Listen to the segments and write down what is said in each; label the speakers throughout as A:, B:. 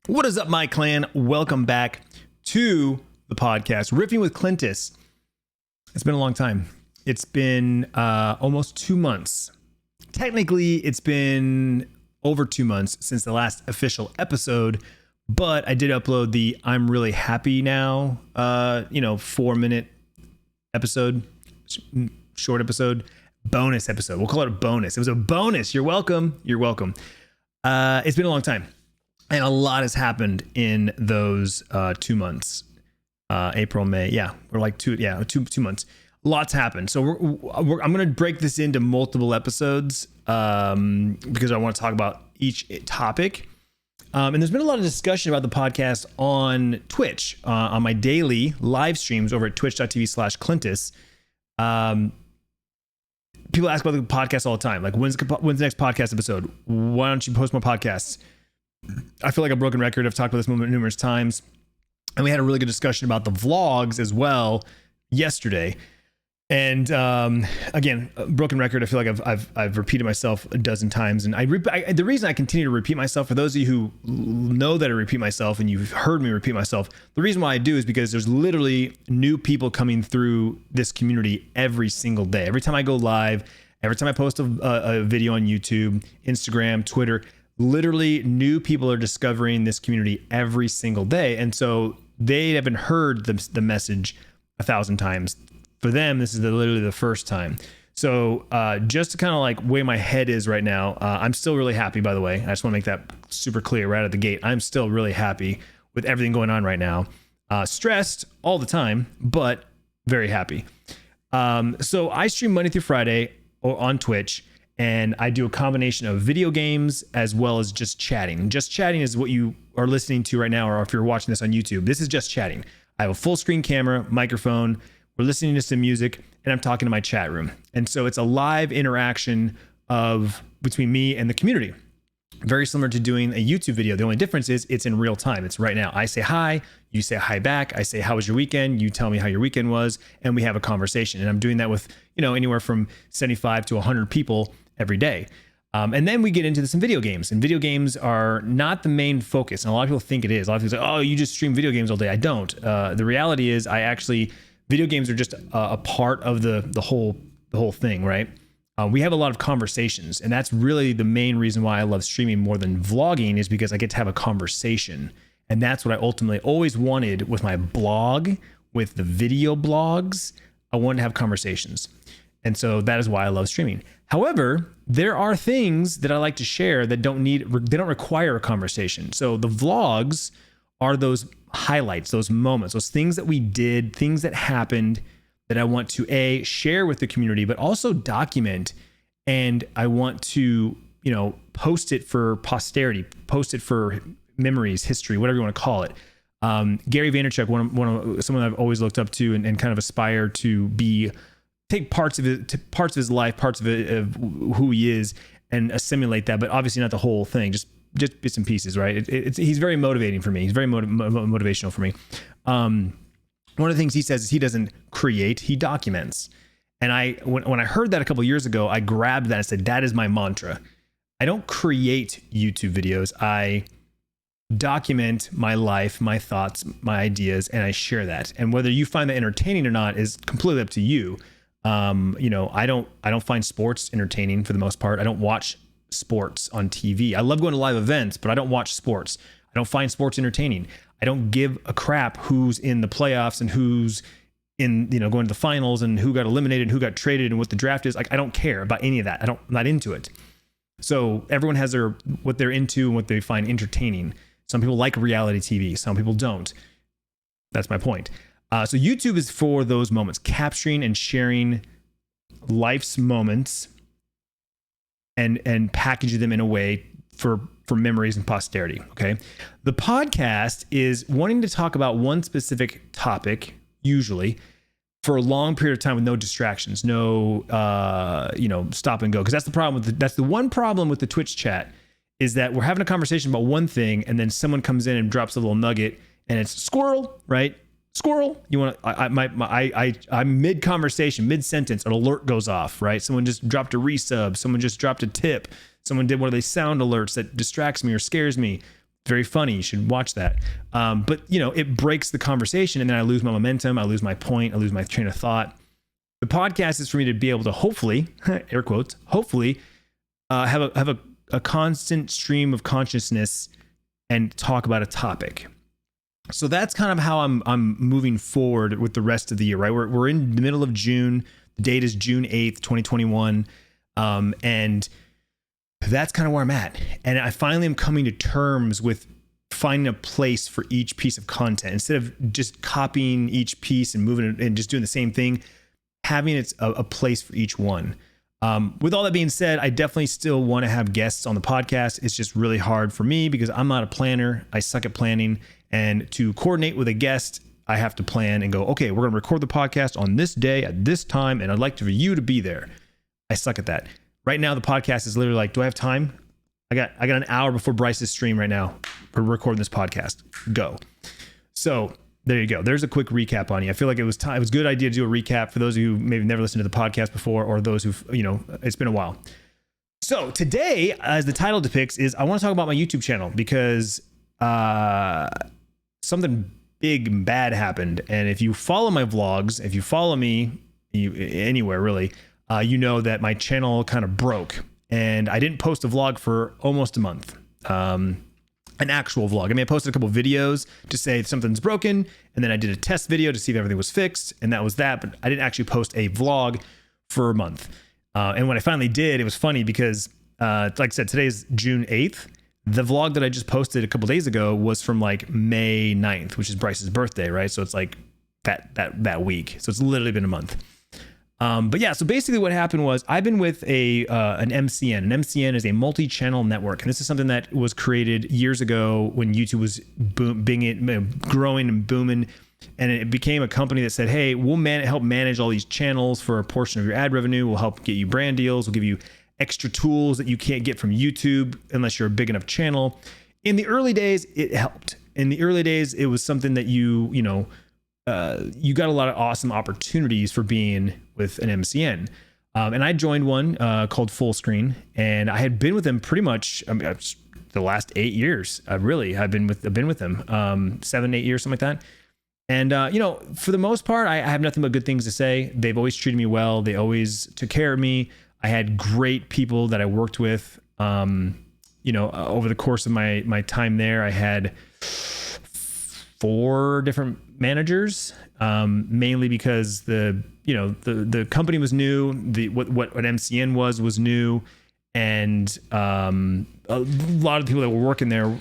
A: What is up, my clan? Welcome back to the podcast, Riffing with Clintus. It's been a long time. It's been almost 2 months. Technically, it's been over 2 months since the last official episode, but I did upload the I'm really happy now, 4-minute episode, short episode, bonus episode. We'll call it a bonus. It was a bonus. You're welcome. You're welcome. It's been a long time. And a lot has happened in those 2 months, April, May. Yeah, we're like two months. Lots happened. So I'm going to break this into multiple episodes because I want to talk about each topic. And there's been a lot of discussion about the podcast on Twitch, on my daily live streams over at Clintus.tv/Clintus. People ask about the podcast all the time. Like, when's the next podcast episode? Why don't you post more podcasts? I feel like a broken record. I've talked about this numerous times. And we had a really good discussion about the vlogs as well yesterday. And again, a broken record. I feel like I've repeated myself a dozen times. And the reason I continue to repeat myself, for those of you who know that I repeat myself and you've heard me repeat myself, the reason why I do is because there's literally new people coming through this community every single day. Every time I go live, every time I post a video on YouTube, Instagram, Twitter, literally new people are discovering this community every single day. And so they haven't heard the message 1,000 times. For them, this is literally the first time. So just to kind of like where my head is right now, I'm still really happy, by the way. I just want to make that super clear right out of the gate. I'm still really happy with everything going on right now. Stressed all the time, but very happy. So I stream Monday through Friday on Twitch. And I do a combination of video games as well as just chatting. Just chatting is what you are listening to right now, or if you're watching this on YouTube, this is just chatting. I have a full screen camera, microphone, we're listening to some music, and I'm talking to my chat room. And so it's a live interaction between me and the community. Very similar to doing a YouTube video. The only difference is it's in real time. It's right now. I say hi, you say hi back. I say, how was your weekend? You tell me how your weekend was, and we have a conversation. And I'm doing that with, anywhere from 75 to 100 people every day. And then we get into some video games, and video games are not the main focus. And a lot of people think it is. A lot of people say, oh, you just stream video games all day. I don't. The reality is video games are just a part of the whole thing, right? We have a lot of conversations, and that's really the main reason why I love streaming more than vlogging, is because I get to have a conversation. And that's what I ultimately always wanted with my blog, with the video blogs. I wanted to have conversations. And so that is why I love streaming. However, there are things that I like to share that don't require a conversation. So the vlogs are those highlights, those moments, those things that we did, things that happened that I want to share with the community, but also document. And I want to, post it for posterity, post it for memories, history, whatever you want to call it. Gary Vaynerchuk, someone I've always looked up to and kind of aspire to take parts of his life, parts of who he is, and assimilate that, but obviously not the whole thing, just bits and pieces, right? He's very motivating for me. He's very motivational for me. One of the things he says is he doesn't create, he documents. And when I heard that a couple of years ago, I grabbed that and said, that is my mantra. I don't create YouTube videos. I document my life, my thoughts, my ideas, and I share that. And whether you find that entertaining or not is completely up to you. I don't find sports entertaining for the most part. I don't watch sports on TV. I love going to live events, but I don't watch sports. I don't find sports entertaining. I don't give a crap who's in the playoffs and who's in, going to the finals and who got eliminated and who got traded and what the draft is. Like, I don't care about any of that. I'm not into it. So everyone has what they're into and what they find entertaining. Some people like reality TV. Some people don't. That's my point. So YouTube is for those moments, capturing and sharing life's moments and packaging them in a way for memories and posterity. Okay. The podcast is wanting to talk about one specific topic, usually for a long period of time with no distractions, no, stop and go. Cause that's the problem that's the one problem with the Twitch chat, is that we're having a conversation about one thing and then someone comes in and drops a little nugget and it's squirrel, right? Squirrel. You want to, I'm mid conversation, mid sentence, an alert goes off, right? Someone just dropped a resub. Someone just dropped a tip. Someone did one of these sound alerts that distracts me or scares me. Very funny. You should watch that. But it breaks the conversation, and then I lose my momentum. I lose my point. I lose my train of thought. The podcast is for me to be able to hopefully, air quotes, hopefully, have a constant stream of consciousness and talk about a topic. So that's kind of how I'm moving forward with the rest of the year, right? We're in the middle of June. The date is June 8th, 2021. And that's kind of where I'm at. And I finally am coming to terms with finding a place for each piece of content. Instead of just copying each piece and moving it and just doing the same thing, having a place for each one. With all that being said, I definitely still want to have guests on the podcast. It's just really hard for me because I'm not a planner. I suck at planning. And to coordinate with a guest, I have to plan and go, okay, we're going to record the podcast on this day at this time, and I'd like for you to be there. I suck at that. Right now, the podcast is literally like, do I have time? I got an hour before Bryce's stream right now. We're recording this podcast. Go. So there you go. There's a quick recap on you. I feel like it was a good idea to do a recap for those of you who maybe never listened to the podcast before, or those who've, it's been a while. So today, as the title depicts, is I want to talk about my YouTube channel because something big and bad happened. And if you follow my vlogs, if you follow me anywhere really, you know that my channel kind of broke, and I didn't post a vlog for almost a month. An actual vlog. I mean, I posted a couple videos to say something's broken, and then I did a test video to see if everything was fixed, and that was that. But I didn't actually post a vlog for a month. And when I finally did, it was funny because, like I said, today is June 8th. The vlog that I just posted a couple days ago was from like May 9th, which is Bryce's birthday, right? So it's like that week. So it's literally been a month. But yeah, so basically what happened was I've been with an MCN. An MCN is a multi-channel network. And this is something that was created years ago when YouTube was growing and booming. And it became a company that said, hey, we'll help manage all these channels for a portion of your ad revenue. We'll help get you brand deals. We'll give you extra tools that you can't get from YouTube unless you're a big enough channel. In the early days, it helped. In the early days, it was something that you got a lot of awesome opportunities for being with an MCN. And I joined one called Full Screen, and I had been with them pretty much the last 8 years. I've been with them 7, 8 years, something like that. And for the most part, I have nothing but good things to say. They've always treated me well. They always took care of me. I had great people that I worked with. Over the course of my time there, I had 4 different managers, mainly because the company was new. What MCN was new, and a lot of people that were working there,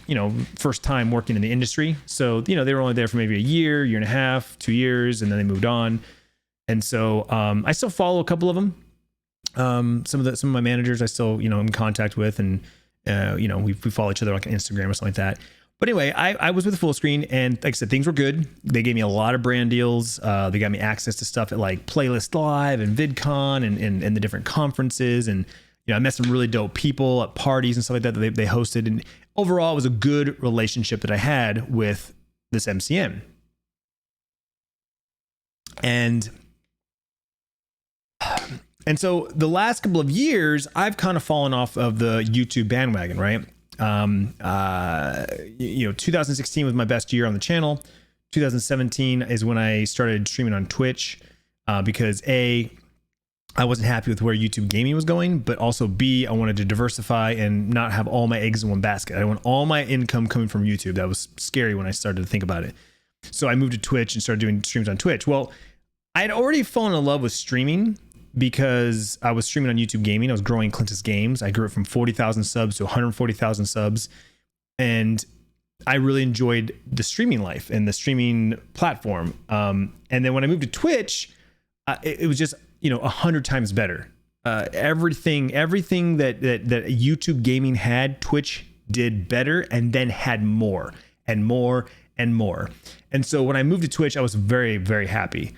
A: first time working in the industry. So they were only there for maybe a year and a half, 2 years, and then they moved on. And so I still follow a couple of them. Some of my managers I still in contact with, and we follow each other on Instagram or something like that. But anyway, I was with Full Screen, and like I said, things were good. They gave me a lot of brand deals. They got me access to stuff at like Playlist Live and VidCon and the different conferences. And, I met some really dope people at parties and stuff like that they hosted. And overall, it was a good relationship that I had with this MCN. And so the last couple of years, I've kind of fallen off of the YouTube bandwagon, right? 2016 was my best year on the channel. 2017 is when I started streaming on Twitch, because I wasn't happy with where YouTube gaming was going, but also B, I wanted to diversify and not have all my eggs in one basket. I want all my income coming from YouTube. That was scary when I started to think about it. So I moved to Twitch and started doing streams on Twitch. Well, I had already fallen in love with streaming because I was streaming on YouTube gaming. I was growing Clintus Games. I grew it from 40,000 subs to 140,000 subs. And I really enjoyed the streaming life and the streaming platform. And then when I moved to Twitch, it was just, 100 times better. Everything that YouTube gaming had, Twitch did better, and then had more and more and more. And so when I moved to Twitch, I was very, very happy.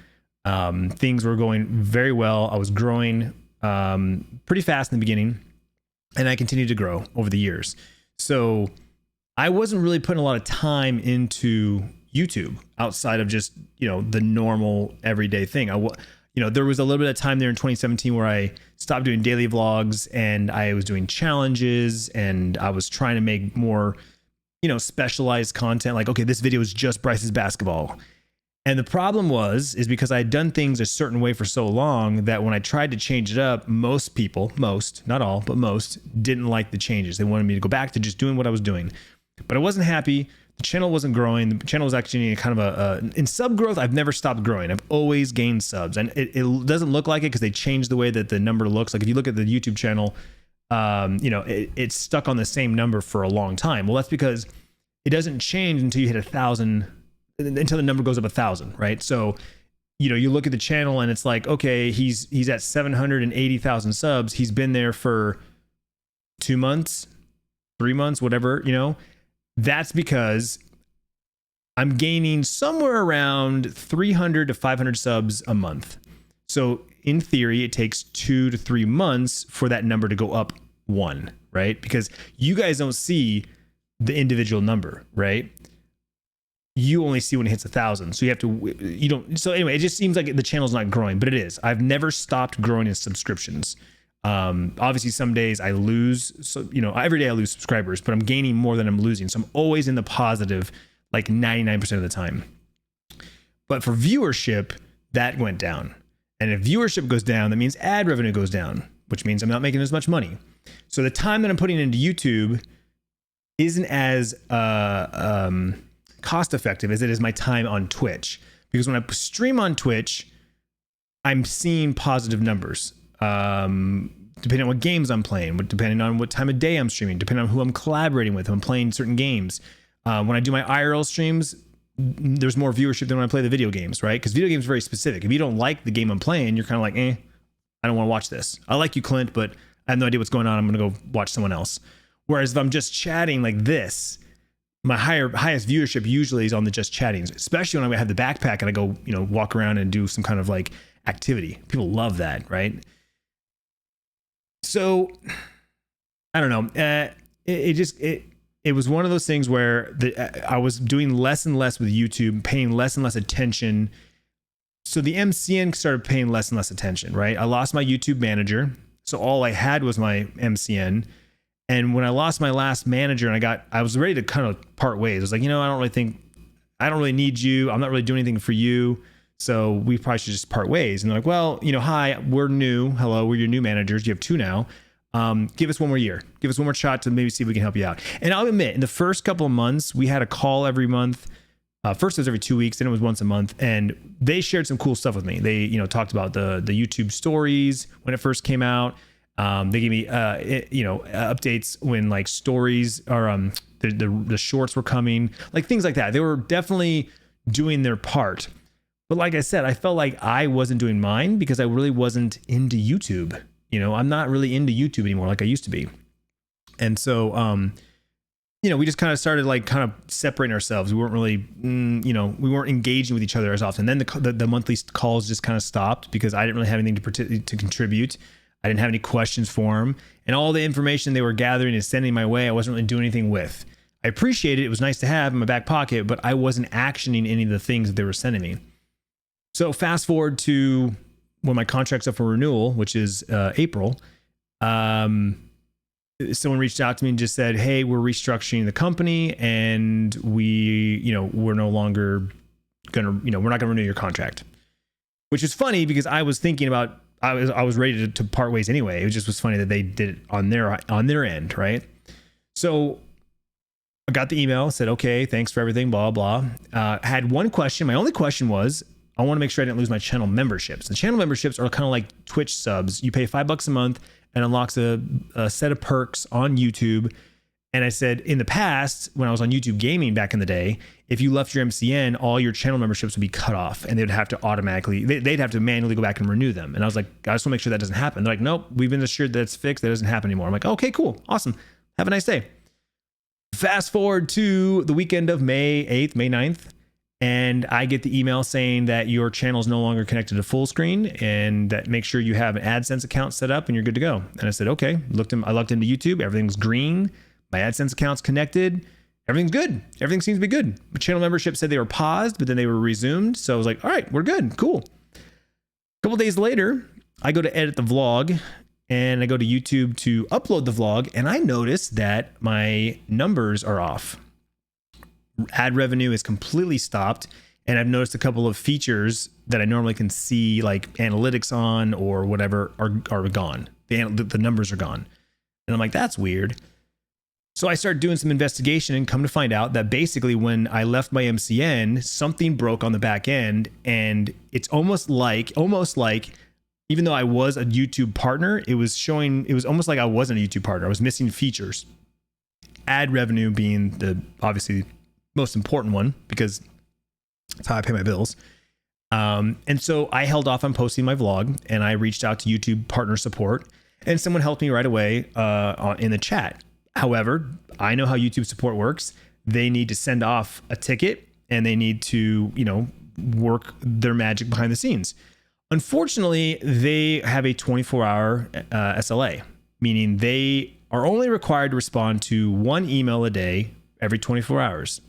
A: Things were going very well. I was growing pretty fast in the beginning, and I continued to grow over the years. So I wasn't really putting a lot of time into YouTube outside of just, the normal everyday thing. There was a little bit of time there in 2017 where I stopped doing daily vlogs, and I was doing challenges, and I was trying to make more specialized content. Like, okay, this video is just Bryce's basketball. And the problem is because I had done things a certain way for so long that when I tried to change it up, most people, not all, but most didn't like the changes. They wanted me to go back to just doing what I was doing, but I wasn't happy. The channel wasn't growing. The channel was actually kind of in sub growth. I've never stopped growing. I've always gained subs, and it doesn't look like it because they changed the way that the number looks. Like if you look at the YouTube channel, it's stuck on the same number for a long time. Well, that's because it doesn't change until you hit 1,000, until the number goes up 1,000, right? So, you look at the channel and it's like, okay, he's at 780,000 subs. He's been there for 2 months, 3 months, whatever, That's because I'm gaining somewhere around 300 to 500 subs a month. So in theory, it takes 2 to 3 months for that number to go up 1, right? Because you guys don't see the individual number, right? You only see when it hits 1,000. So so anyway, it just seems like the channel's not growing, but it is. I've never stopped growing in subscriptions. Obviously some days I lose, so, every day I lose subscribers, but I'm gaining more than I'm losing. So I'm always in the positive, like 99% of the time. But for viewership, that went down. And if viewership goes down, that means ad revenue goes down, which means I'm not making as much money. So the time that I'm putting into YouTube isn't as cost effective as it is my time on Twitch, because when I stream on Twitch, I'm seeing positive numbers, depending on what games I'm playing, depending on what time of day I'm streaming, depending on who I'm collaborating with, if I'm playing certain games. When I do my IRL streams, there's more viewership than when I play the video games, right? Because video games are very specific. If you don't like the game I'm playing, you're kind of like, I don't want to watch this. I like you, Clint, but I have no idea what's going on. I'm going to go watch someone else. Whereas if I'm just chatting like this, my highest viewership usually is on the just chatting, especially when I have the backpack and I go, walk around and do some kind of like activity. People love that, right? So I don't know. It was one of those things where I was doing less and less with YouTube, paying less and less attention. So the MCN started paying less and less attention, right? I lost my YouTube manager. So all I had was my MCN. And when I lost my last manager and I was ready to kind of part ways. I was like, I don't really need you. I'm not really doing anything for you. So we probably should just part ways. And they're like, well, hi, we're new. Hello, we're your new managers. You have 2 now. Give us one more year. Give us one more shot to maybe see if we can help you out. And I'll admit, in the first couple of months, we had a call every month. First it was every 2 weeks, then it was once a month. And they shared some cool stuff with me. They, talked about the YouTube stories when it first came out. They gave me, updates when like stories or the shorts were coming, like things like that. They were definitely doing their part. But like I said, I felt like I wasn't doing mine because I really wasn't into YouTube. I'm not really into YouTube anymore like I used to be. And so, we just kind of started like kind of separating ourselves. We weren't really, we weren't engaging with each other as often. Then the monthly calls just kind of stopped because I didn't really have anything to contribute. I didn't have any questions for them. And all the information they were gathering and sending my way, I wasn't really doing anything with. I appreciated it. It was nice to have in my back pocket, but I wasn't actioning any of the things that they were sending me. So fast forward to when my contract's up for renewal, which is April, someone reached out to me and just said, hey, we're restructuring the company and we're no longer we're not going to renew your contract, which is funny because I was thinking about, I was ready to part ways anyway. It just was funny that they did it on their end, right? So I got the email, said, okay, thanks for everything, blah, blah. Had one question. My only question was, I want to make sure I didn't lose my channel memberships. The channel memberships are kind of like Twitch subs. You pay $5 a month and unlocks a set of perks on YouTube. And I said, in the past, when I was on YouTube gaming back in the day, if you left your MCN, all your channel memberships would be cut off and they'd have to manually go back and renew them. And I was like, I just want to make sure that doesn't happen. They're like, nope, we've been assured that it's fixed. That doesn't happen anymore. I'm like, okay, cool. Awesome. Have a nice day. Fast forward to the weekend of May 8th, May 9th. And I get the email saying that your channel is no longer connected to full screen and that make sure you have an AdSense account set up and you're good to go. And I said, okay, I looked into YouTube. Everything's green. My AdSense account's connected. Everything's good. Everything seems to be good. The channel membership said they were paused, but then they were resumed. So I was like, all right, we're good. Cool. A couple days later, I go to edit the vlog and I go to YouTube to upload the vlog. And I notice that my numbers are off. ad revenue is completely stopped. And I've noticed a couple of features that I normally can see, like analytics on or whatever, are gone. The numbers are gone. And I'm like, that's weird. So I started doing some investigation and come to find out that basically when I left my MCN, something broke on the back end. And it's almost like, even though I was a YouTube partner, it was almost like I wasn't a YouTube partner. I was missing features. Ad revenue being the obviously most important one, because that's how I pay my bills. And so I held off on posting my vlog, and I reached out to YouTube partner support, and someone helped me right away in the chat. However, I know how YouTube support works. They need to send off a ticket, and they need to, work their magic behind the scenes. Unfortunately, they have a 24-hour SLA, meaning they are only required to respond to one email a day every 24 hours.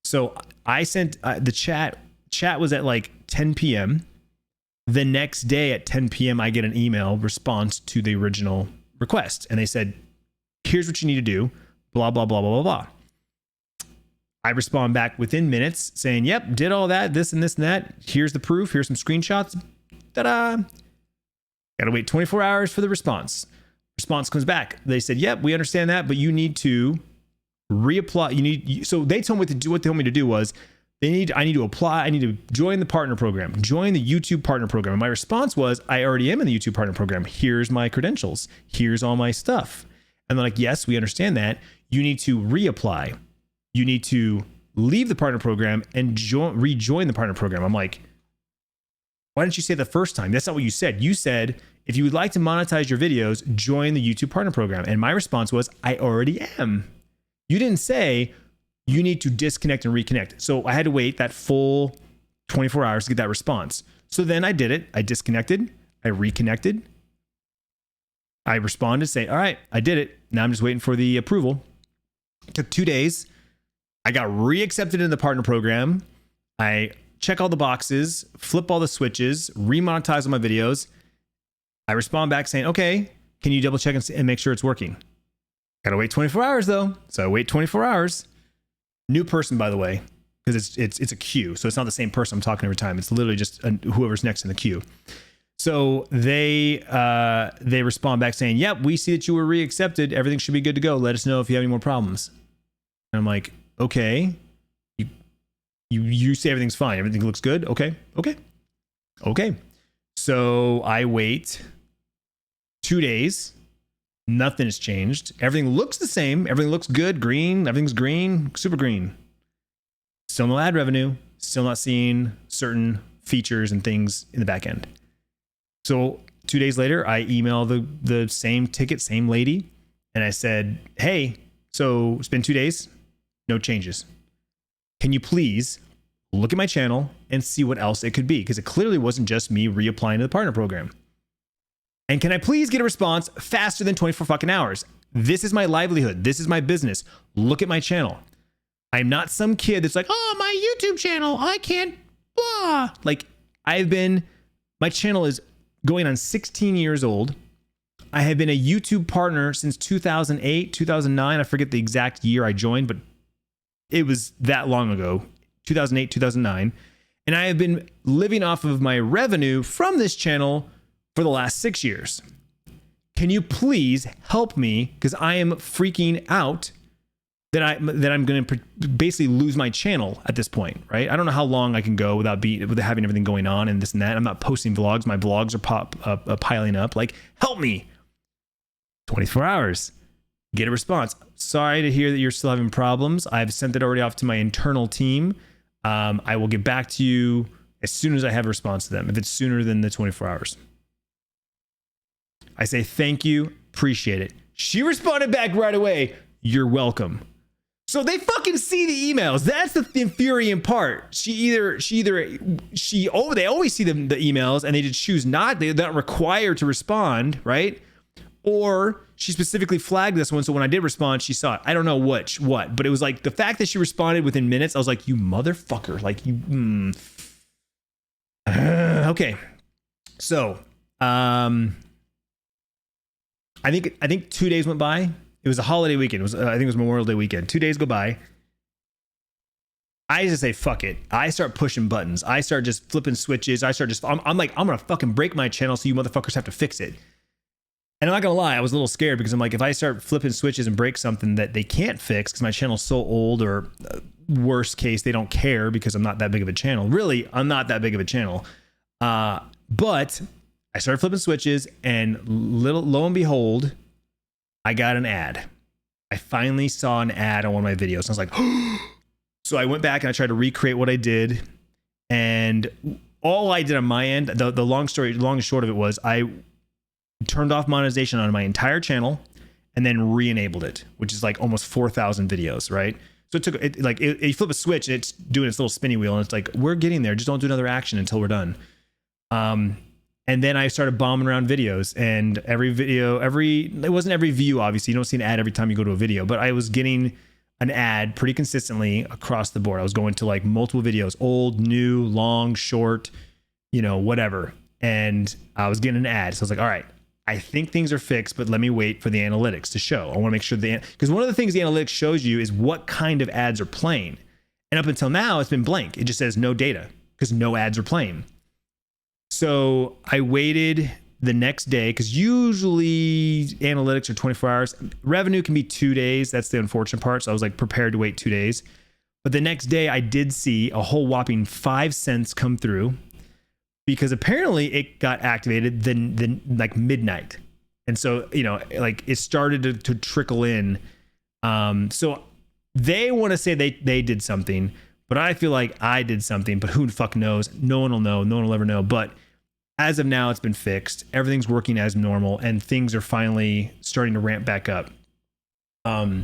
A: So I sent the chat was at like 10 p.m. The next day at 10 p.m., I get an email response to the original request. And they said, here's what you need to do, blah, blah, blah, blah, blah, blah. I respond back within minutes saying, yep, did all that, this and this and that. Here's the proof. Here's some screenshots. Ta-da. Got to wait 24 hours for the response. Response comes back. They said, yep, we understand that, but you need to reapply. So they told me what they told me to do was I need to apply. I need to join the partner program, join the YouTube partner program. And my response was, I already am in the YouTube partner program. Here's my credentials. Here's all my stuff. And they're like, yes, we understand that. You need to reapply. You need to leave the partner program and rejoin the partner program. I'm like, why didn't you say the first time? That's not what you said. You said, if you would like to monetize your videos, join the YouTube partner program. And my response was, I already am. You didn't say you need to disconnect and reconnect. So I had to wait that full 24 hours to get that response. So then I did it. I disconnected. I reconnected. I responded, say, all right, I did it. Now I'm just waiting for the approval. It took 2 days. I got reaccepted in the partner program. I check all the boxes, flip all the switches, remonetize all my videos. I respond back saying, okay, can you double check and make sure it's working? Gotta wait 24 hours though. So I wait 24 hours. New person, by the way, because it's a queue. So it's not the same person I'm talking every time. It's literally just whoever's next in the queue. So they respond back saying, yep, we see that you were reaccepted. Everything should be good to go. Let us know if you have any more problems. And I'm like, okay, you say everything's fine. Everything looks good. Okay. So I wait 2 days. Nothing has changed. Everything looks the same. Everything looks good. Green. Everything's green. Super green. Still no ad revenue. Still not seeing certain features and things in the back end. So 2 days later, I email the same ticket, same lady. And I said, hey, so it's been 2 days. No changes. Can you please look at my channel and see what else it could be? Because it clearly wasn't just me reapplying to the partner program. And can I please get a response faster than 24 fucking hours? This is my livelihood. This is my business. Look at my channel. I'm not some kid that's like, oh, my YouTube channel, I can't, blah. Like my channel is going on 16 years old. I have been a YouTube partner since 2008, 2009. I forget the exact year I joined, but it was that long ago, 2008, 2009. And I have been living off of my revenue from this channel for the last 6 years. Can you please help me? Because I am freaking out that I'm going to basically lose my channel at this point, right? I don't know how long I can go without having everything going on and this and that. I'm not posting vlogs. My vlogs are piling up. Like, help me. 24 hours. Get a response. Sorry to hear that you're still having problems. I've sent it already off to my internal team. I will get back to you as soon as I have a response to them, if it's sooner than the 24 hours. I say, thank you, appreciate it. She responded back right away, you're welcome. So they fucking see the emails. That's the infuriating part. They always see the emails and they just choose not, they're not required to respond, right? Or she specifically flagged this one, so when I did respond, she saw it. I don't know what, but it was like the fact that she responded within minutes, I was like, you motherfucker, like you, okay. So, I think 2 days went by. It was a holiday weekend. I think it was Memorial Day weekend. 2 days go by. I just say, fuck it. I start pushing buttons. I start just flipping switches. I'm like, I'm going to fucking break my channel so you motherfuckers have to fix it. And I'm not going to lie, I was a little scared because I'm like, if I start flipping switches and break something that they can't fix because my channel's so old, or worst case, they don't care because I'm not that big of a channel. Really, I'm not that big of a channel. But I started flipping switches, and lo and behold, I got an ad. I finally saw an ad on one of my videos. I was like, so I went back and I tried to recreate what I did, and all I did on my end, the long and short of it was I turned off monetization on my entire channel and then re-enabled it, which is like almost 4,000 videos, right? So it took it like you flip a switch and it's doing its little spinny wheel, and it's like, we're getting there. Just don't do another action until we're done. And then I started bombing around videos, and it wasn't every view, obviously. You don't see an ad every time you go to a video, but I was getting an ad pretty consistently across the board. I was going to like multiple videos, old, new, long, short, whatever. And I was getting an ad. So I was like, all right, I think things are fixed, but let me wait for the analytics to show. I want to make sure because one of the things the analytics shows you is what kind of ads are playing. And up until now, it's been blank. It just says no data because no ads are playing. So I waited the next day, because usually analytics are 24 hours. Revenue can be 2 days. That's the unfortunate part. So I was like prepared to wait 2 days. But the next day I did see a whole whopping 5 cents come through, because apparently it got activated then like midnight. And so, like it started to trickle in. So they want to say they did something, but I feel like I did something, but who the fuck knows? No one will know. No one will ever know. But as of now, it's been fixed. Everything's working as normal, and things are finally starting to ramp back up. So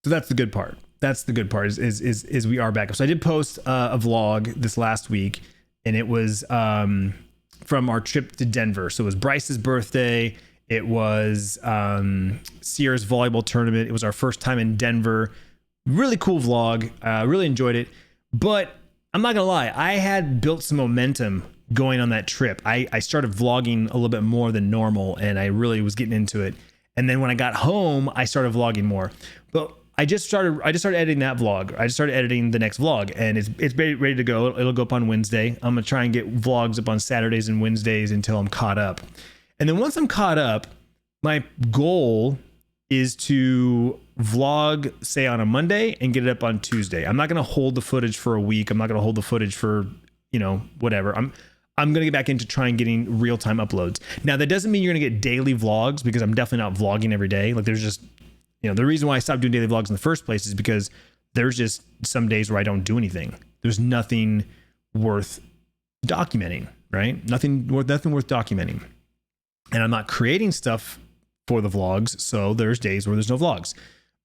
A: that's the good part. That's the good part is we are back up. So I did post a vlog this last week, and it was from our trip to Denver. So it was Bryce's birthday. It was Sierra's volleyball tournament. It was our first time in Denver. Really cool vlog. Really enjoyed it. But I'm not gonna lie, I had built some momentum going on that trip. I started vlogging a little bit more than normal, and I really was getting into it. And then when I got home, I started vlogging more. But I just started editing that vlog. I just started editing the next vlog, and it's ready to go. It'll go up on Wednesday. I'm gonna try and get vlogs up on Saturdays and Wednesdays until I'm caught up. And then once I'm caught up, my goal is to vlog, say, on a Monday and get it up on Tuesday. I'm not gonna hold the footage for a week. I'm not gonna hold the footage for, whatever. I'm going to get back into trying getting real-time uploads. Now, that doesn't mean you're going to get daily vlogs, because I'm definitely not vlogging every day. Like, there's just, the reason why I stopped doing daily vlogs in the first place is because there's just some days where I don't do anything. There's nothing worth documenting, right? Nothing worth documenting. And I'm not creating stuff for the vlogs, so there's days where there's no vlogs.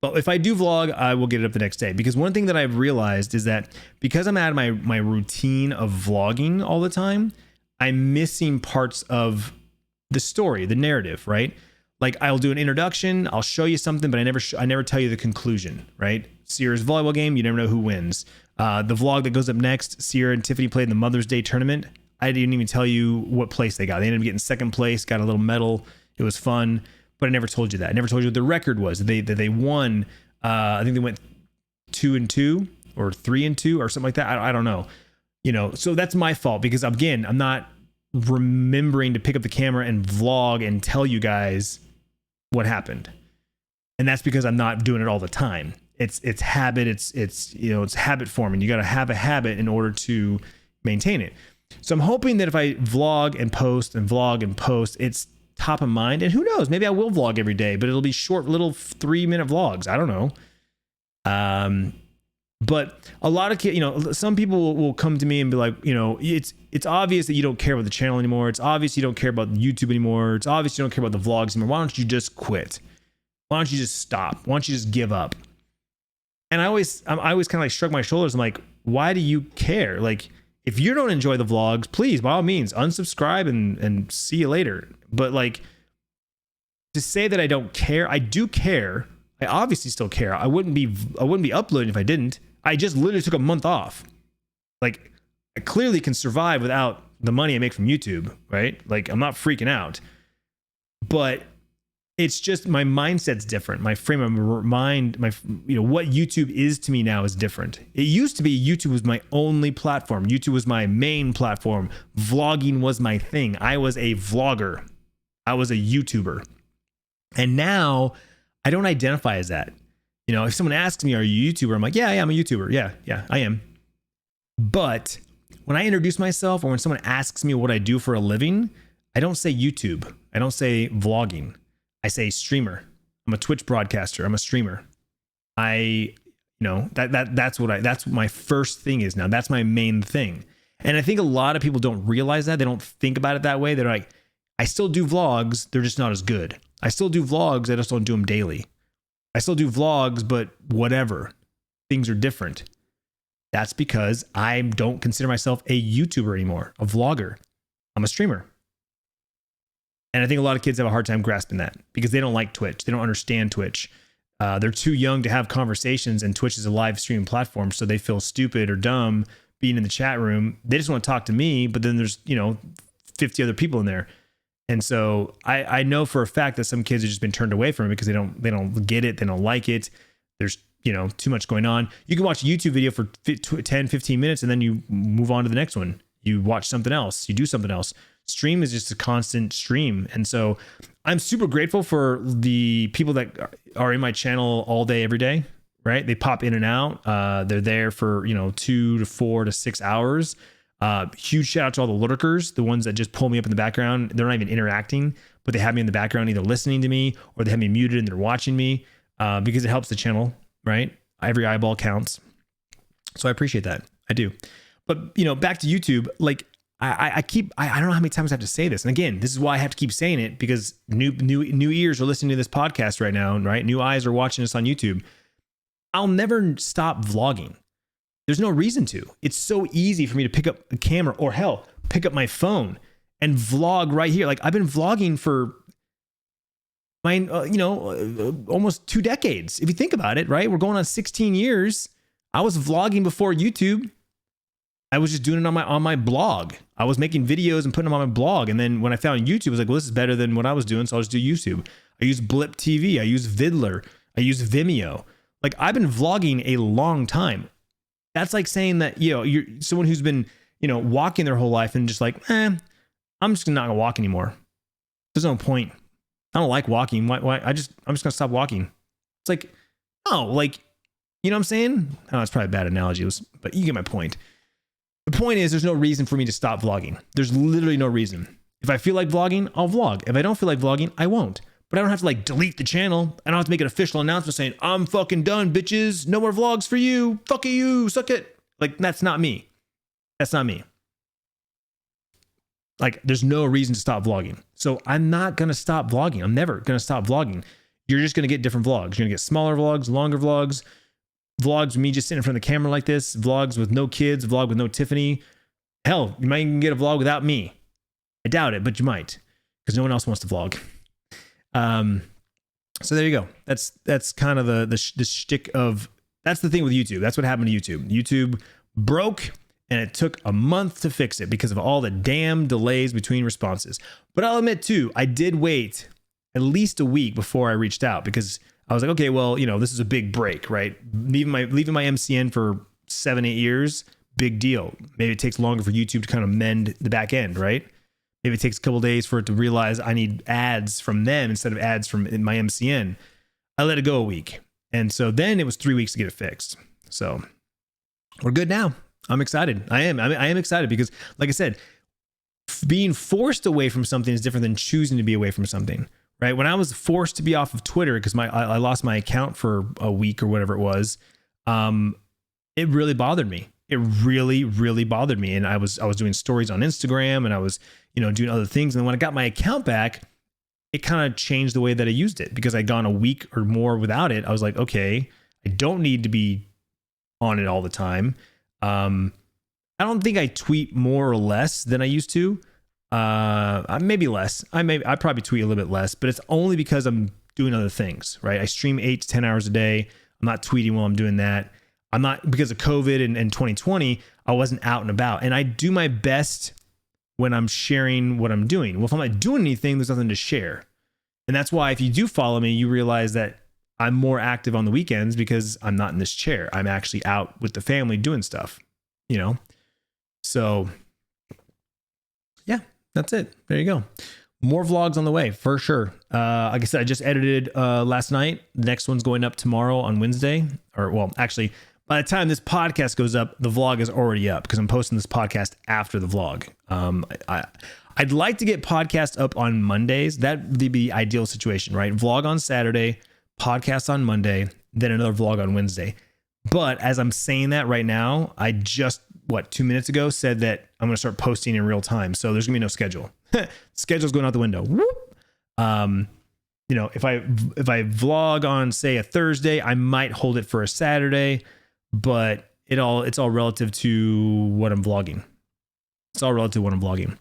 A: But if I do vlog, I will get it up the next day. Because one thing that I've realized is that because I'm out of my routine of vlogging all the time, I'm missing parts of the story, the narrative, right? Like, I'll do an introduction, I'll show you something, but I never tell you the conclusion, right? Sierra's volleyball game, you never know who wins. The vlog that goes up next, Sierra and Tiffany played in the Mother's Day tournament. I didn't even tell you what place they got. They ended up getting second place, got a little medal. It was fun. But I never told you that. I never told you what the record was. They won. I think they went 2-2 or 3-2 or something like that. I don't know. So that's my fault, because again, I'm not remembering to pick up the camera and vlog and tell you guys what happened. And that's because I'm not doing it all the time. It's habit. It's habit forming. You got to have a habit in order to maintain it. So I'm hoping that if I vlog and post and vlog and post, it's top of mind. And who knows, maybe I will vlog every day, but it'll be short little 3-minute vlogs. I don't know. But a lot of some people will come to me and be like, it's obvious that you don't care about the channel anymore. It's obvious you don't care about YouTube anymore. It's obvious you don't care about the vlogs anymore. Why don't you just quit? Why don't you just stop? Why don't you just give up? And I always kind of like shrug my shoulders. I'm like, why do you care? Like, if you don't enjoy the vlogs, please, by all means, unsubscribe and see you later. But like, to say that I don't care, I do care. I obviously still care. I wouldn't be uploading if I didn't. I just literally took a month off. Like, I clearly can survive without the money I make from YouTube, right? Like, I'm not freaking out. But It's just my mindset's different. My frame of mind, what YouTube is to me now is different. It used to be YouTube was my only platform. YouTube was my main platform. Vlogging was my thing. I was a vlogger. I was a YouTuber. And now I don't identify as that. If someone asks me, are you a YouTuber? I'm like, yeah, I'm a YouTuber. Yeah, I am. But when I introduce myself or when someone asks me what I do for a living, I don't say YouTube. I don't say vlogging. I say streamer. I'm a Twitch broadcaster. I'm a streamer. That's what my first thing is now. That's my main thing. And I think a lot of people don't realize that. They don't think about it that way. They're like, I still do vlogs. They're just not as good. I still do vlogs. I just don't do them daily. I still do vlogs, but whatever. Things are different. That's because I don't consider myself a YouTuber anymore, a vlogger. I'm a streamer. And I think a lot of kids have a hard time grasping that because they don't like Twitch. They don't understand Twitch. They're too young to have conversations, and Twitch is a live streaming platform, so they feel stupid or dumb being in the chat room. They just want to talk to me, but then there's 50 other people in there. And so I know for a fact that some kids have just been turned away from it because they don't get it. They don't like it. There's too much going on. You can watch a YouTube video for 10, 15 minutes and then you move on to the next one. You watch something else. You do something else. Stream is just a constant stream. And so I'm super grateful for the people that are in my channel all day, every day, right? They pop in and out. They're there for, 2 to 4 to 6 hours. Huge shout out to all the lurkers, the ones that just pull me up in the background. They're not even interacting, but they have me in the background, either listening to me or they have me muted and they're watching me because it helps the channel, right? Every eyeball counts. So I appreciate that. I do. But, back to YouTube, like I don't know how many times I have to say this. And again, this is why I have to keep saying it because new ears are listening to this podcast right now, right? New eyes are watching us on YouTube. I'll never stop vlogging. There's no reason to. It's so easy for me to pick up a camera or hell, pick up my phone and vlog right here. Like I've been vlogging for almost 2 decades. If you think about it, right? We're going on 16 years. I was vlogging before YouTube. I was just doing it on my blog. I was making videos and putting them on my blog. And then when I found YouTube, I was like, well, this is better than what I was doing. So I'll just do YouTube. I use Blip.tv. I use Vidler. I use Vimeo. Like I've been vlogging a long time. That's like saying that, you're someone who's been, walking their whole life and just like, I'm just not gonna walk anymore. There's no point. I don't like walking. Why? I'm just gonna stop walking. It's like, you know what I'm saying? Oh, that's probably a bad analogy, but you get my point. The point is there's no reason for me to stop vlogging. There's literally no reason. If I feel like vlogging, I'll vlog. If I don't feel like vlogging, I won't. But I don't have to delete the channel. I don't have to make an official announcement saying, I'm fucking done, bitches. No more vlogs for you. Fuck you. Suck it. That's not me. That's not me. There's no reason to stop vlogging. So I'm not going to stop vlogging. I'm never going to stop vlogging. You're just going to get different vlogs. You're going to get smaller vlogs, longer vlogs, vlogs with me just sitting in front of the camera like this, vlogs with no kids, vlog with no Tiffany. Hell, you might even get a vlog without me. I doubt it, but you might because no one else wants to vlog. So there you go. That's kind of the shtick of, that's the thing with YouTube. That's what happened to YouTube. YouTube broke and it took a month to fix it because of all the damn delays between responses. But I'll admit too, I did wait at least a week before I reached out because I was like, okay, well, this is a big break, right? Leaving my MCN for 7-8 years, big deal. Maybe it takes longer for YouTube to kind of mend the back end, right? Maybe it takes a couple days for it to realize I need ads from them instead of ads from my MCN. I let it go a week. And so then it was 3 weeks to get it fixed. So we're good now. I'm excited. I am excited because, like I said, being forced away from something is different than choosing to be away from something, right? When I was forced to be off of Twitter because I lost my account for a week or whatever it was, it really bothered me. It really, really bothered me. And I was doing stories on Instagram and I was, doing other things. And then when I got my account back, it kind of changed the way that I used it because I'd gone a week or more without it. I was like, okay, I don't need to be on it all the time. I don't think I tweet more or less than I used to. Maybe less. I probably tweet a little bit less, but it's only because I'm doing other things, right? I stream 8 to 10 hours a day. I'm not tweeting while I'm doing that. I'm not, because of COVID and 2020, I wasn't out and about. And I do my best when I'm sharing what I'm doing. Well, if I'm not doing anything, there's nothing to share. And that's why if you do follow me, you realize that I'm more active on the weekends because I'm not in this chair. I'm actually out with the family doing stuff, you know? So yeah, that's it. There you go. More vlogs on the way for sure. Like I said, I just edited last night. The next one's going up tomorrow on Wednesday. Or well, actually, by the time this podcast goes up, the vlog is already up because I'm posting this podcast after the vlog. I'd like to get podcasts up on Mondays. That'd be the ideal situation, right? Vlog on Saturday, podcast on Monday, then another vlog on Wednesday. But as I'm saying that right now, I just, 2 minutes ago said that I'm going to start posting in real time. So there's going to be no schedule. Schedule's going out the window. Whoop. You know, if I vlog on, say, a Thursday, I might hold it for a Saturday, but it's all relative to what I'm vlogging. It's all relative to what I'm vlogging.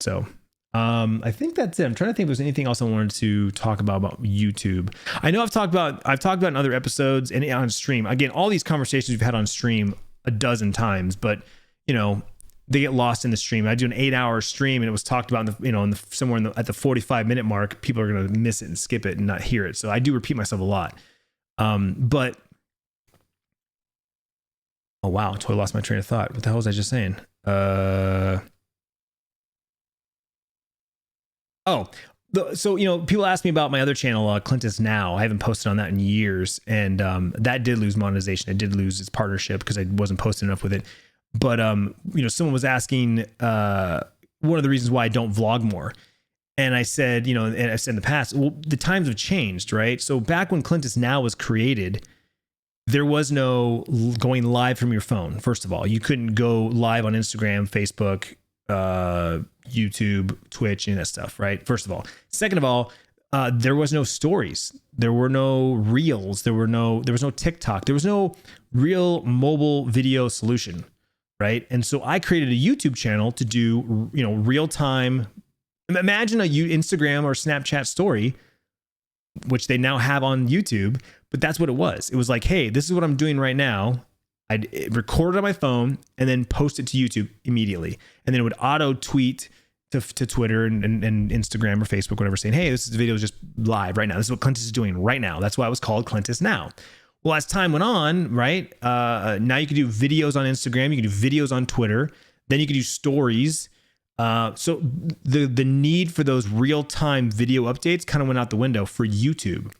A: So I think that's it. I'm trying to think if there's anything else I wanted to talk about YouTube. I know I've talked about in other episodes and on stream. Again, all these conversations we've had on stream a dozen times, but you know, they get lost in the stream. I do an 8-hour stream and it was talked about somewhere at the 45-minute mark. People are going to miss it and skip it and not hear it. So I do repeat myself a lot. But oh wow, I totally lost my train of thought. What the hell was I just saying? So, you know, people ask me about my other channel, Clintus Now. I haven't posted on that in years. And that did lose monetization. It did lose its partnership because I wasn't posting enough with it. But, you know, someone was asking one of the reasons why I don't vlog more. And I said, you know, and I've said in the past, well, the times have changed, right? So back when Clintus Now was created, there was no going live from your phone. First of all, you couldn't go live on Instagram, Facebook, YouTube, Twitch, and that stuff, right? First of all. Second of all, there was no stories. There were no reels. There was no TikTok. There was no real mobile video solution, right? And so I created a YouTube channel to do, you know, real time. Imagine a Instagram or Snapchat story, which they now have on YouTube, but that's what it was. It was like, hey, this is what I'm doing right now. I'd record it on my phone and then post it to YouTube immediately. And then it would auto tweet to Twitter and Instagram or Facebook, whatever, saying, hey, this video is just live right now. This is what Clintus is doing right now. That's why it was called Clintus Now. Well, as time went on, right, now you can do videos on Instagram. You can do videos on Twitter. Then you can do stories. So the need for those real-time video updates kind of went out the window for YouTube.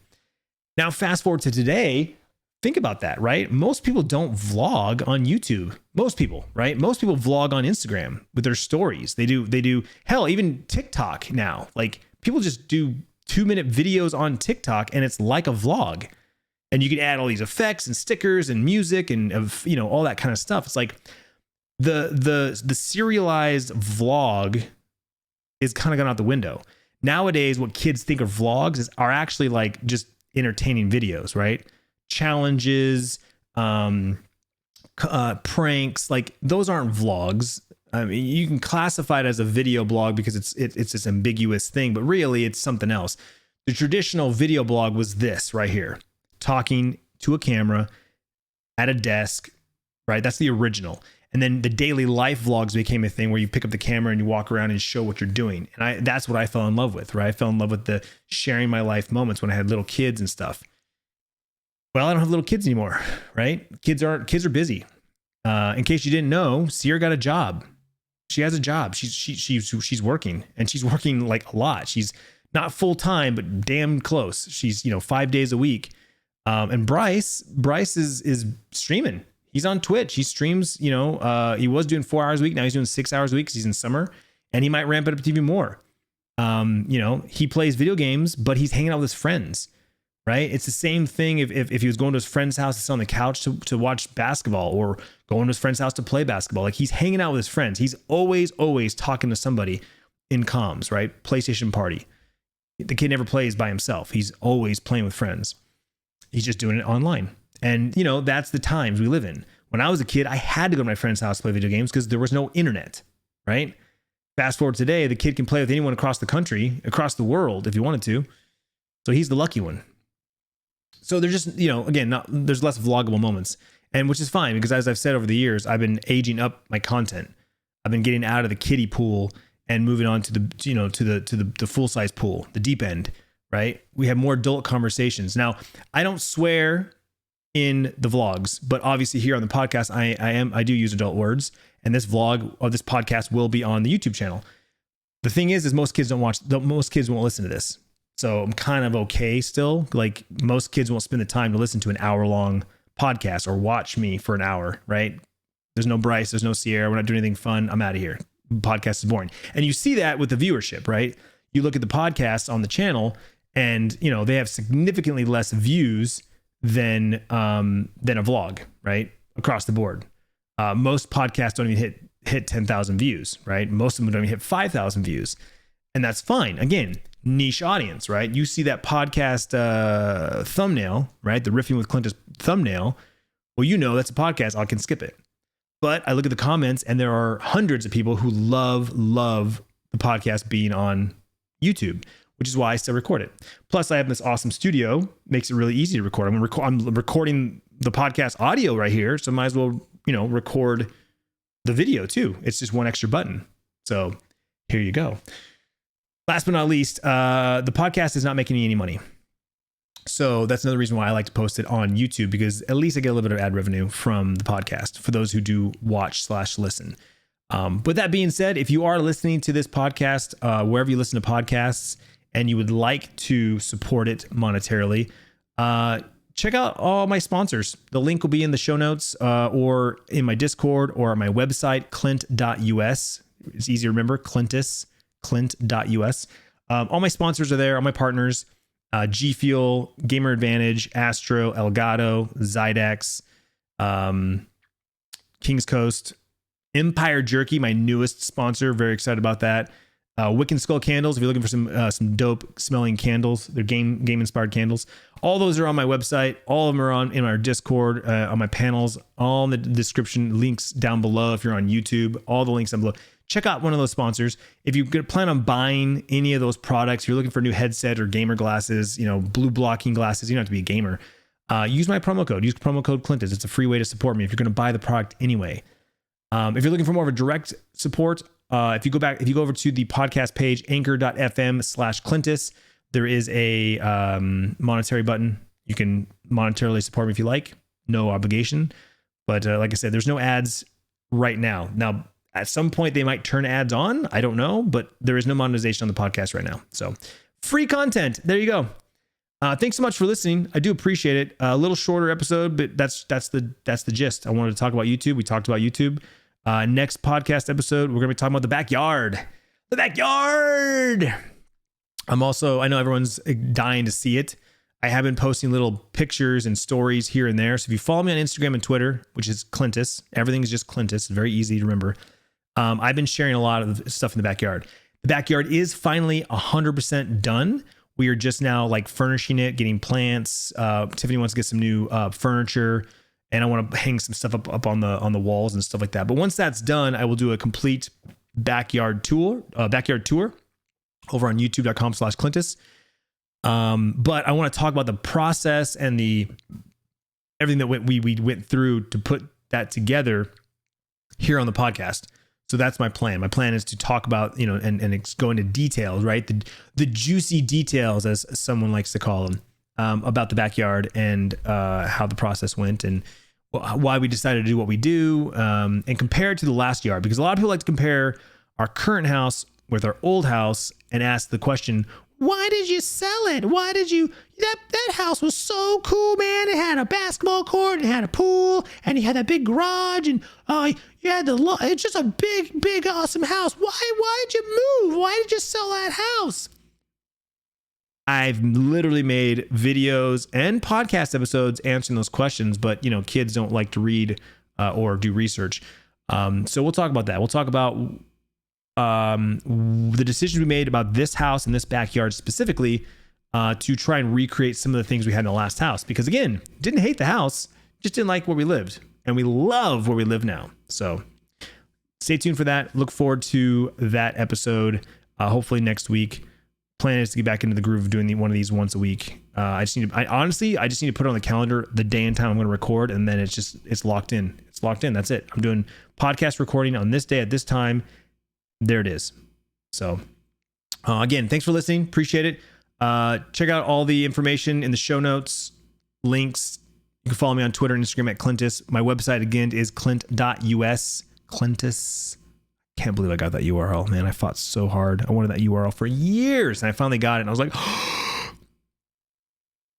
A: Now, fast forward to today, think about that, right? Most people don't vlog on YouTube. Most people, right? Most people vlog on Instagram with their stories. They do, hell, even TikTok now. Like, people just do 2-minute videos on TikTok and it's like a vlog. And you can add all these effects and stickers and music and, you know, all that kind of stuff. It's like the serialized vlog is kind of gone out the window. Nowadays, what kids think of vlogs are actually like just entertaining videos, right? Challenges, pranks, like those aren't vlogs. I mean, you can classify it as a video blog because it's this ambiguous thing, but really it's something else. The traditional video blog was this right here, talking to a camera at a desk, right? That's the original. And then the daily life vlogs became a thing where you pick up the camera and you walk around and show what you're doing. And that's what I fell in love with, right? I fell in love with the sharing my life moments when I had little kids and stuff. Well, I don't have little kids anymore, right? Kids are busy. In case you didn't know, Sierra got a job. She has a job. She's working, and she's working like a lot. She's not full time, but damn close. She's, you know, 5 days a week. And Bryce is streaming. He's on Twitch. He streams, you know, he was doing 4 hours a week. Now he's doing 6 hours a week because he's in summer, and he might ramp it up to even more. You know, he plays video games, but he's hanging out with his friends, right? It's the same thing if he was going to his friend's house to sit on the couch to watch basketball, or going to his friend's house to play basketball. Like, he's hanging out with his friends. He's always talking to somebody in comms, right? PlayStation party. The kid never plays by himself. He's always playing with friends. He's just doing it online. And, you know, that's the times we live in. When I was a kid, I had to go to my friend's house to play video games because there was no internet, right? Fast forward today, the kid can play with anyone across the country, across the world, if he wanted to. So he's the lucky one. So there's just, you know, again, there's less vloggable moments, and which is fine because, as I've said over the years, I've been aging up my content. I've been getting out of the kiddie pool and moving on to the, you know, to the full size pool, the deep end. right? We have more adult conversations. Now, I don't swear in the vlogs, but obviously here on the podcast, I do use adult words, and this vlog or this podcast will be on the YouTube channel. The thing is most kids won't listen to this. So I'm kind of okay still. Like most kids won't spend the time to listen to an hour-long podcast or watch me for an hour, right? There's no Bryce, there's no Sierra. We're not doing anything fun. I'm out of here. Podcast is boring. And you see that with the viewership, right? You look at the podcasts on the channel and, you know, they have significantly less views than a vlog, right? Across the board. Most podcasts don't even hit 10,000 views, right? Most of them don't even hit 5,000 views. And that's fine. Again, niche audience, right? You see that podcast thumbnail, right? The Riffing with Clintus thumbnail. Well, you know that's a podcast. I can skip it. But I look at the comments and there are hundreds of people who love the podcast being on YouTube, which is why I still record it. Plus, I have this awesome studio. Makes it really easy to record. I'm recording the podcast audio right here, so might as well, you know, record the video too. It's just one extra button. So here you go. Last but not least, the podcast is not making any money. So that's another reason why I like to post it on YouTube, because at least I get a little bit of ad revenue from the podcast for those who do watch/listen. But that being said, if you are listening to this podcast, wherever you listen to podcasts, and you would like to support it monetarily, check out all my sponsors. The link will be in the show notes or in my Discord or on my website, Clint.us. It's easy to remember, Clintus, Clint.us. All my sponsors are there, all my partners. G Fuel, Gamer Advantage, Astro, Elgato, Zydex, Kings Coast, Empire Jerky, my newest sponsor. Very excited about that. Wicked Skull Candles. If you're looking for some dope smelling candles, they're game inspired candles. All those are on my website. All of them are in our Discord, on my panels, all in the description. Links down below. If you're on YouTube, all the links down below. Check out one of those sponsors. If you plan on buying any of those products, you're looking for a new headset or gamer glasses, you know, blue blocking glasses, you don't have to be a gamer. Use my promo code. Use promo code Clintus. It's a free way to support me if you're going to buy the product anyway. If you're looking for more of a direct support, if you go over to the podcast page, anchor.fm/Clintus, there is a monetary button. You can monetarily support me if you like. No obligation. But like I said, there's no ads right now. Now, at some point, they might turn ads on. I don't know, but there is no monetization on the podcast right now. So free content. There you go. Thanks so much for listening. I do appreciate it. A little shorter episode, but that's the gist. I wanted to talk about YouTube. We talked about YouTube. Next podcast episode, we're going to be talking about the backyard. The backyard. I know everyone's dying to see it. I have been posting little pictures and stories here and there. So if you follow me on Instagram and Twitter, which is Clintus, everything is just Clintus. It's very easy to remember. I've been sharing a lot of stuff in the backyard. The backyard is finally 100% done. We are just now like furnishing it, getting plants. Tiffany wants to get some new furniture, and I want to hang some stuff up on the walls and stuff like that. But once that's done, I will do a complete backyard tour over on youtube.com/Clintus. But I want to talk about the process and everything that we went through to put that together here on the podcast. So that's my plan. My plan is to talk about, you know, and go into details, right? The juicy details, as someone likes to call them, about the backyard and how the process went and why we decided to do what we do, and compare it to the last yard. Because a lot of people like to compare our current house with our old house and ask the question, why did you sell it? Why did you? That house was so cool, man. It had a basketball court, it had a pool, and you had that big garage, and you had it's just a big, awesome house. Why did you move? Why did you sell that house? I've literally made videos and podcast episodes answering those questions, but you know, kids don't like to read or do research. So we'll talk about that. We'll talk about the decisions we made about this house and this backyard specifically to try and recreate some of the things we had in the last house. Because again, didn't hate the house, just didn't like where we lived. And we love where we live now. So stay tuned for that. Look forward to that episode. Hopefully next week. Plan is to get back into the groove of doing one of these once a week. I just need to put it on the calendar the day and time I'm going to record, and then it's locked in. It's locked in. That's it. I'm doing podcast recording on this day at this time. There it is. So again, thanks for listening. Appreciate it. Check out all the information in the show notes, links. You can follow me on Twitter and Instagram at Clintus. My website again is Clint.us. Clintus. Can't believe I got that URL, man. I fought so hard. I wanted that URL for years, and I finally got it. And I was like,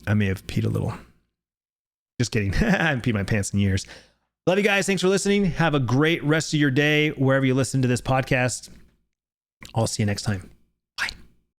A: I may have peed a little. Just kidding. I haven't peed my pants in years. Love you guys. Thanks for listening. Have a great rest of your day wherever you listen to this podcast. I'll see you next time.